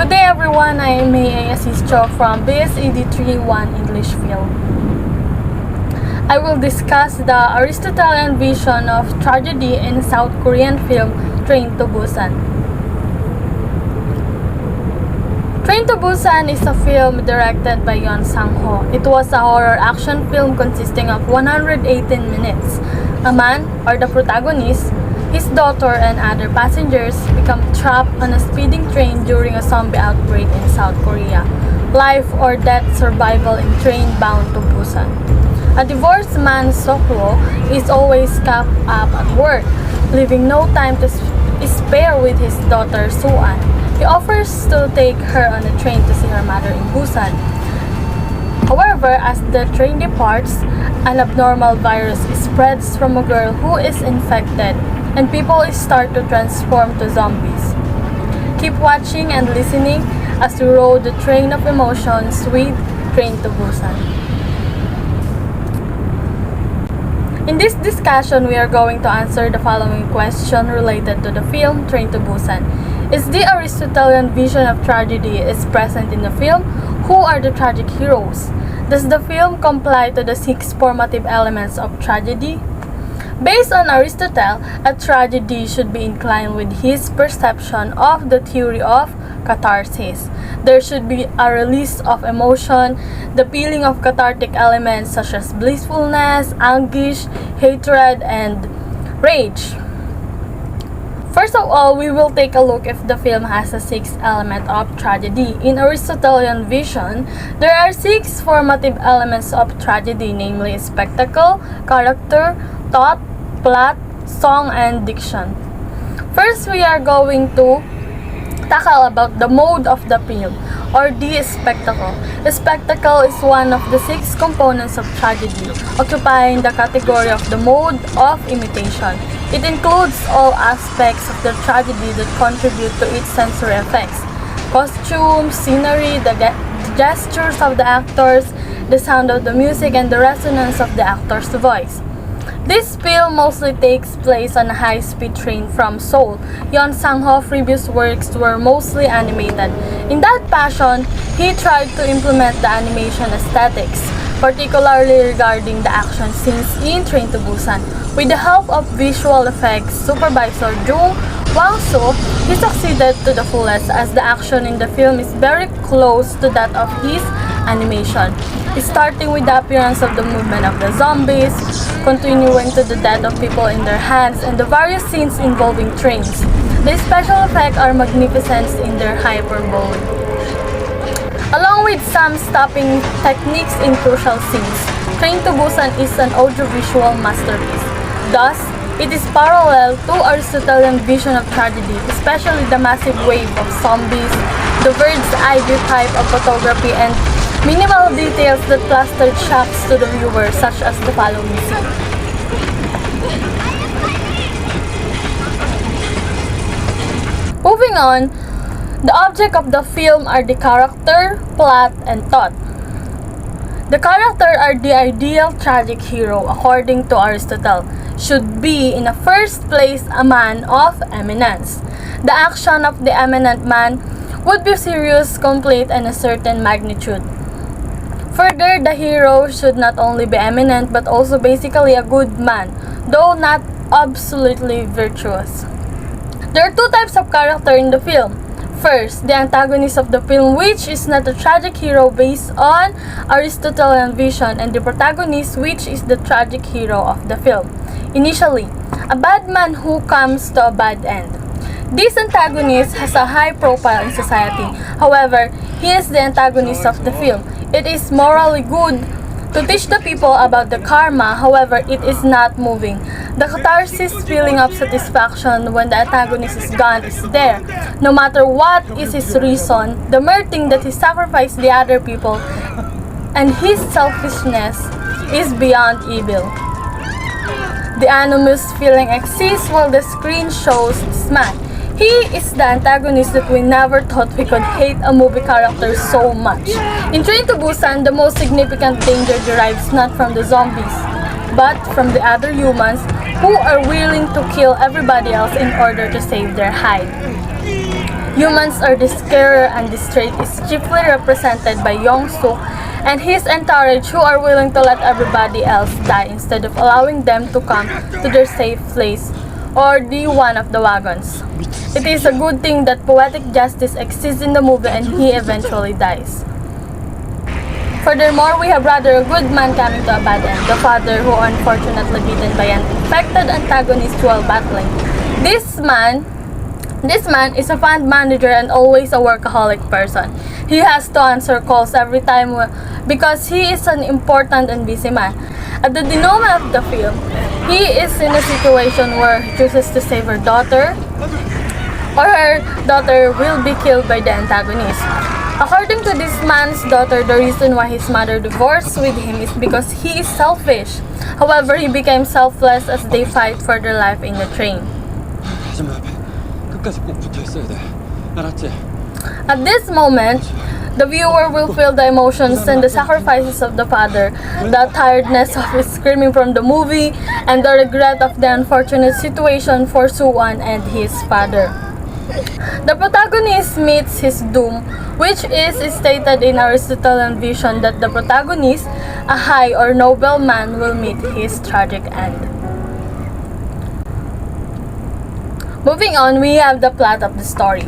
Good day everyone, I am May Assist Cho from BSED31 English Film. I will discuss the Aristotelian vision of tragedy in South Korean film Train to Busan. Train to Busan is a film directed by Yeon Sang-ho. It was a horror action film consisting of 118 minutes. A man, or the protagonist, his daughter and other passengers become trapped on a speeding train during a zombie outbreak in South Korea. Life or death survival in train bound to Busan. A divorced man, Sokro, is always kept up at work, leaving no time to spare with his daughter Suan. He offers to take her on a train to see her mother in Busan. However, as the train departs, an abnormal virus spreads from a girl who is infected, and people start to transform to zombies. Keep watching and listening as we rode the train of emotions with Train to Busan. In this discussion, we are going to answer the following question related to the film Train to Busan. Is the Aristotelian vision of tragedy is present in the film? Who are the tragic heroes? Does the film comply to the 6 formative elements of tragedy? Based on Aristotle, a tragedy should be inclined with his perception of the theory of catharsis. There should be a release of emotion, the feeling of cathartic elements such as blissfulness, anguish, hatred, and rage. First of all, we will take a look if the film has a 6th element of tragedy. In Aristotelian vision, there are 6 formative elements of tragedy, namely spectacle, character, thought, plot, song, and diction. First, we are going to tackle about the mode of the film, or the spectacle. The spectacle is one of the 6 components of tragedy, occupying the category of the mode of imitation. It includes all aspects of the tragedy that contribute to its sensory effects: costumes, scenery, the gestures of the actors, the sound of the music, and the resonance of the actor's voice. This film mostly takes place on a high-speed train from Seoul. Yeon Sang-ho's previous works were mostly animated. In that passion, he tried to implement the animation aesthetics, particularly regarding the action scenes in Train to Busan. With the help of visual effects supervisor Jung Wang-soo, he succeeded to the fullest as the action in the film is very close to that of his animation, starting with the appearance of the movement of the zombies, continuing to the death of people in their hands, and the various scenes involving trains. The special effects are magnificent in their hyperbole, along with some stopping techniques in crucial scenes. Train to Busan is an audiovisual masterpiece. Thus, it is parallel to Aristotelian vision of tragedy, especially the massive wave of zombies, the bird's eye view type of photography, and minimal details that plastered shocks to the viewer, such as the following scene. Moving on, the object of the film are the character, plot, and thought. The character are the ideal tragic hero, according to Aristotle, should be in the first place a man of eminence. The action of the eminent man would be serious, complete, and a certain magnitude. Further, the hero should not only be eminent but also basically a good man, though not absolutely virtuous. There are 2 types of character in the film. First, the antagonist of the film, which is not a tragic hero based on Aristotelian vision, and the protagonist, which is the tragic hero of the film. Initially, a bad man who comes to a bad end. This antagonist has a high profile in society. However, he is the antagonist of the film. It is morally good to teach the people about the karma, however, it is not moving. The catharsis feeling of satisfaction when the antagonist is gone is there. No matter what is his reason, the mere thing that he sacrificed the other people and his selfishness is beyond evil. The animus feeling exists while the screen shows this man. He is the antagonist that we never thought we could hate a movie character so much. In Train to Busan, the most significant danger derives not from the zombies, but from the other humans who are willing to kill everybody else in order to save their hide. Humans are the scarer, and this trait is chiefly represented by Young-suk and his entourage, who are willing to let everybody else die instead of allowing them to come to their safe place or the one of the wagons. It is a good thing that poetic justice exists in the movie and he eventually dies. Furthermore, we have rather a good man coming to a bad end, the father who unfortunately beaten by an infected antagonist while battling. This man is a fund manager and always a workaholic person. He has to answer calls every time because he is an important and busy man. At the denouement of the film, he is in a situation where he chooses to save her daughter, or her daughter will be killed by the antagonist. According to this man's daughter, the reason why his mother divorced with him is because he is selfish. However, he became selfless as they fight for their life in the train. At this moment, the viewer will feel the emotions and the sacrifices of the father, the tiredness of his screaming from the movie, and the regret of the unfortunate situation for Soo-won and his father. The protagonist meets his doom, which is stated in Aristotelian vision that the protagonist, a high or noble man, will meet his tragic end. Moving on, we have the plot of the story.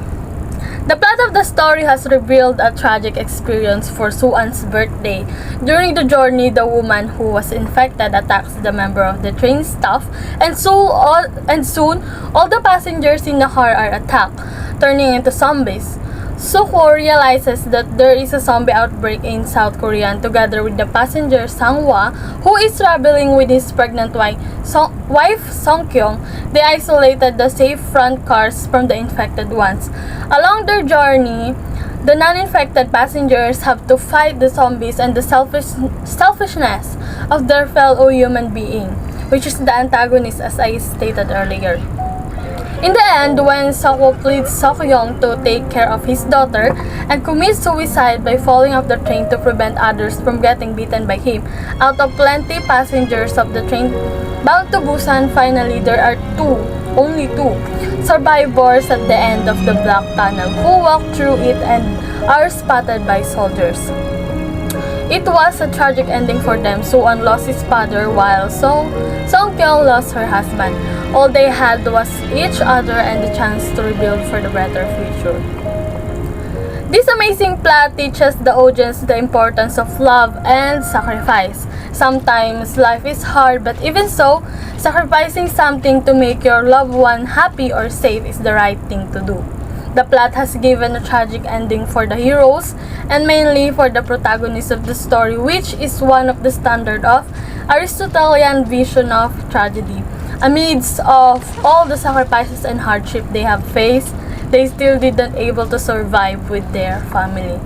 The plot of the story has revealed a tragic experience for Soo-won's birthday. During the journey, the woman who was infected attacks the member of the train staff, and soon all the passengers in the car are attacked, turning into zombies. Soo-woo realizes that there is a zombie outbreak in South Korea, and together with the passenger Sang-hwa, who is traveling with his pregnant wife Song-kyung, they isolated the safe front cars from the infected ones. Along their journey, the non-infected passengers have to fight the zombies and the selfishness of their fellow human being, which is the antagonist, as I stated earlier. In the end, when Soo-woo pleads Seo-kyung to take care of his daughter and commits suicide by falling off the train to prevent others from getting beaten by him, out of plenty passengers of the train bound to Busan, finally there are only two survivors at the end of the black tunnel who walk through it and are spotted by soldiers. It was a tragic ending for them. Soo-won lost his father while Song-kyung lost her husband. All they had was each other and the chance to rebuild for the better future. This amazing plot teaches the audience the importance of love and sacrifice. Sometimes life is hard, but even so, sacrificing something to make your loved one happy or safe is the right thing to do. The plot has given a tragic ending for the heroes and mainly for the protagonist of the story, which is one of the standard of Aristotelian vision of tragedy. Amidst of all the sacrifices and hardship they have faced, they still didn't able to survive with their family.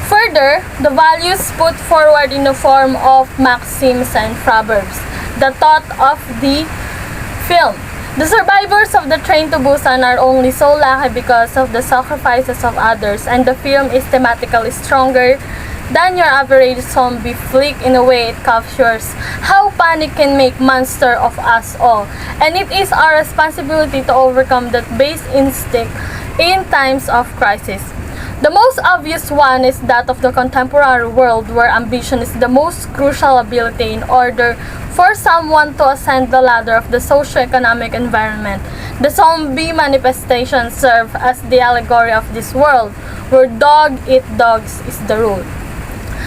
Further, the values put forward in the form of maxims and proverbs, the thought of the film. The survivors of the train to Busan are only so lucky because of the sacrifices of others, and the film is thematically stronger than your average zombie flick. In a way, it captures how panic can make monster of us all, and it is our responsibility to overcome that base instinct in times of crisis. The most obvious one is that of the contemporary world, where ambition is the most crucial ability in order for someone to ascend the ladder of the socio-economic environment. The zombie manifestations serve as the allegory of this world, where dog eat dogs is the rule.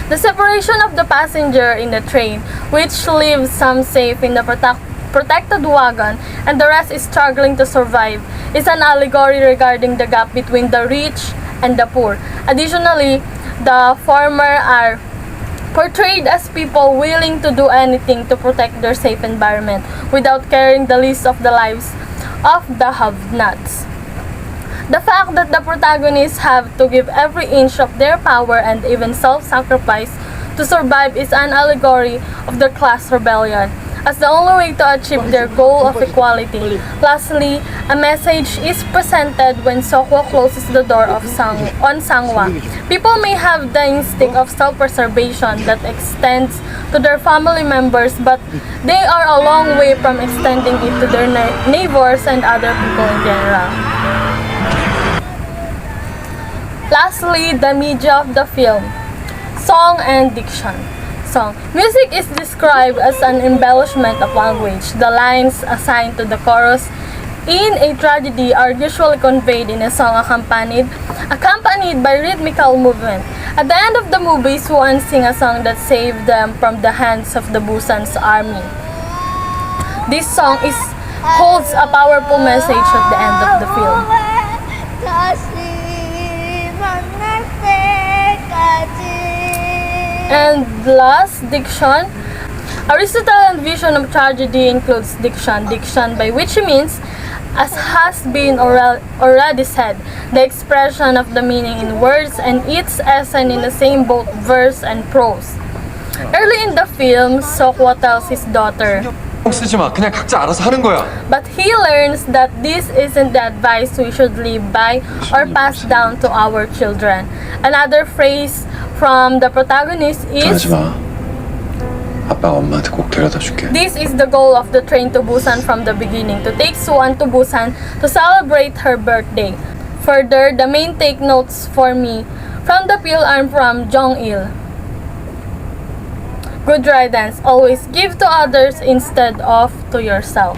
The separation of the passenger in the train, which leaves some safe in the protected wagon and the rest is struggling to survive, is an allegory regarding the gap between the rich and the poor. Additionally, the former are portrayed as people willing to do anything to protect their safe environment without caring the least of the lives of the have-nots. The fact that the protagonists have to give every inch of their power and even self-sacrifice to survive is an allegory of their class rebellion as the only way to achieve their goal of equality. Lastly, a message is presented when Soo-woo closes the door on Sang-hwa. People may have the instinct of self-preservation that extends to their family members, but they are a long way from extending it to their neighbors and other people in general. Lastly, the media of the film. Song and diction. Song. Music is described as an embellishment of language. The lines assigned to the chorus in a tragedy are usually conveyed in a song accompanied by rhythmical movement. At the end of the movie, Swan sing a song that saved them from the hands of the Busan's army. This song holds a powerful message at the end of the film. And last, diction. Aristotelian vision of tragedy includes diction. Diction, by which he means, as has been already said, the expression of the meaning in words and its essence in the same both verse and prose. Early in the film, Sokwa tells his daughter, 쓰지 마. 그냥 각자 알아서 하는 거야. but he learns that this isn't the advice we should live by or pass down to our children. Another phrase from the protagonist is, 하지 마. 아빠가 엄마한테 꼭 데려다 줄게. this is the goal of the train to Busan from the beginning, to take Suan to Busan to celebrate her birthday. Further, the main take notes for me from the film are from Jong-il. Good riddance. Always give to others instead of to yourself.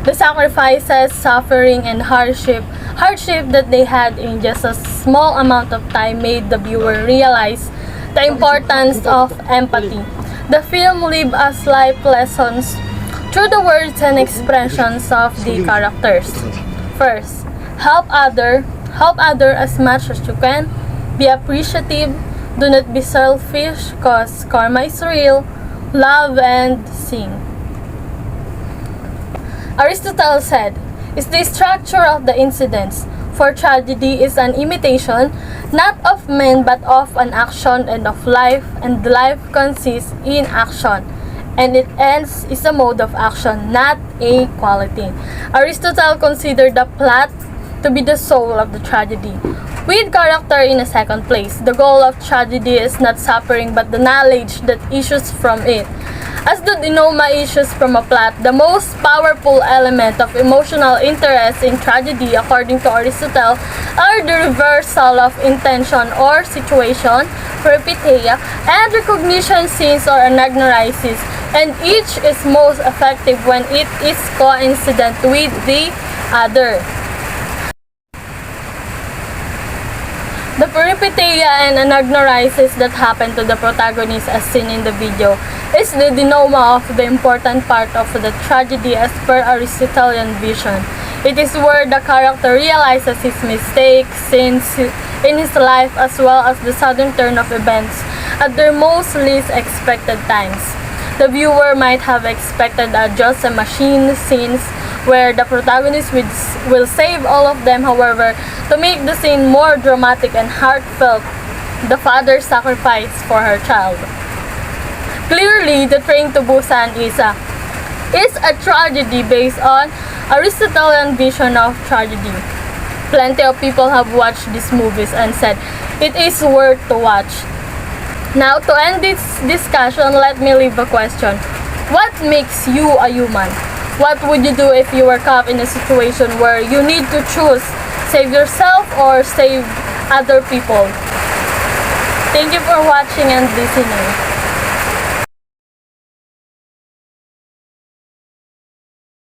The sacrifices, suffering, and hardship that they had in just a small amount of time made the viewer realize the importance of empathy. The film leaves us life lessons through the words and expressions of the characters. First, help other as much as you can. Be appreciative. Do not be selfish, cause karma is real. Love and sing. Aristotle said, "Is the structure of the incidents, for tragedy is an imitation, not of men but of an action and of life, and life consists in action, and it ends is a mode of action, not a quality." Aristotle considered the plot to be the soul of the tragedy, with character in a second place. The goal of tragedy is not suffering but the knowledge that issues from it. As the denouement issues from a plot, the most powerful element of emotional interest in tragedy, according to Aristotle, are the reversal of intention or situation, peripeteia, and recognition scenes or anagnorisis, and each is most effective when it is coincident with the other. The peripeteia and anagnorisis that happen to the protagonist as seen in the video is the denouement of the important part of the tragedy as per Aristotelian vision. It is where the character realizes his mistakes, sins in his life, as well as the sudden turn of events at their most least expected times. The viewer might have expected just a machine scenes where the protagonist will save all of them. However, to make the scene more dramatic and heartfelt, the father sacrificed for her child. Clearly, The Train to Busan is a tragedy based on Aristotelian vision of tragedy. Plenty of people have watched these movies and said it is worth to watch. Now, to end this discussion, let me leave a question. What makes you a human? What would you do if you were caught in a situation where you need to choose save yourself or save other people? Thank you for watching and listening.